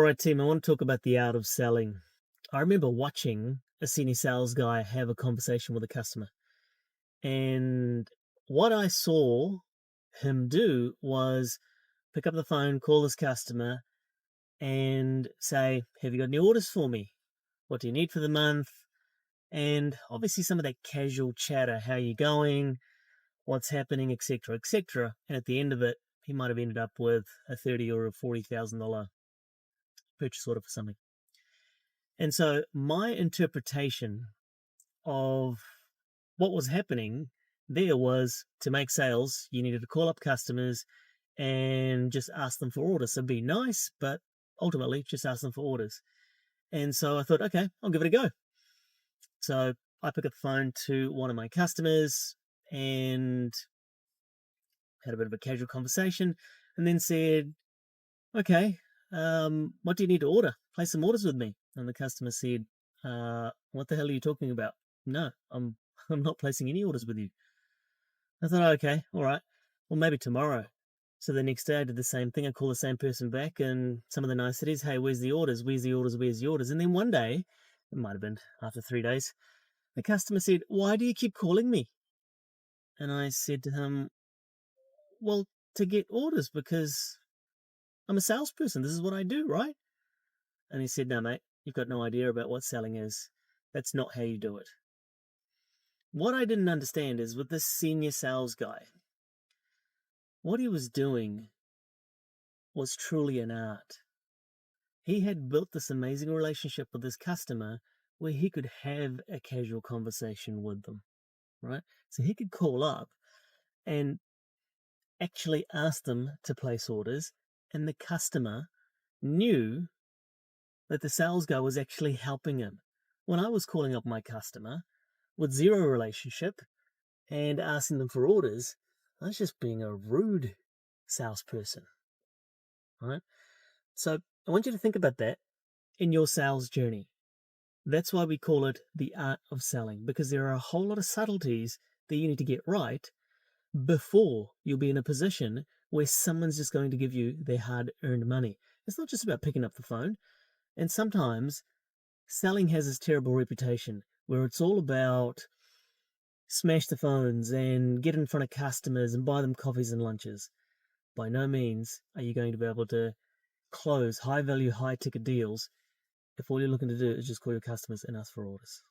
All right, team, I want to talk about the art of selling. I remember watching a senior sales guy have a conversation with a customer, and what I saw him do was pick up the phone, call this customer, and say, "Have you got any orders for me? What do you need for the month?" And obviously, some of that casual chatter, how you going, what's happening, etc., etc. And at the end of it, he might have ended up with a $30,000 or a $40,000 purchase order for something. And so my interpretation of what was happening there was to make sales, you needed to call up customers and just ask them for orders. So be nice, but ultimately just ask them for orders. And so I thought, okay, I'll give it a go. So I picked up the phone to one of my customers and had a bit of a casual conversation and then said, okay, what do you need to order? Place some orders with me. And the customer said, what the hell are you talking about? No, I'm not placing any orders with you. I thought, "Oh, okay, all right. Well, maybe tomorrow." So the next day I did the same thing. I called the same person back and some of the niceties, hey, where's the orders? Where's the orders? Where's the orders? And then one day, it might have been after 3 days, the customer said, why do you keep calling me? And I said to him, well, to get orders because I'm a salesperson. This is what I do, right? And he said, no, mate, you've got no idea about what selling is. That's not how you do it. What I didn't understand is with this senior sales guy, what he was doing was truly an art. He had built this amazing relationship with his customer where he could have a casual conversation with them, right? So he could call up and actually ask them to place orders, and the customer knew that the sales guy was actually helping him. When I was calling up my customer with zero relationship and asking them for orders, I was just being a rude salesperson, right? So I want you to think about that in your sales journey. That's why we call it the art of selling, because there are a whole lot of subtleties that you need to get right before you'll be in a position where someone's just going to give you their hard earned money. It's not just about picking up the phone. And sometimes selling has this terrible reputation where it's all about smash the phones and get in front of customers and buy them coffees and lunches. By no means are you going to be able to close high value, high ticket deals if all you're looking to do is just call your customers and ask for orders.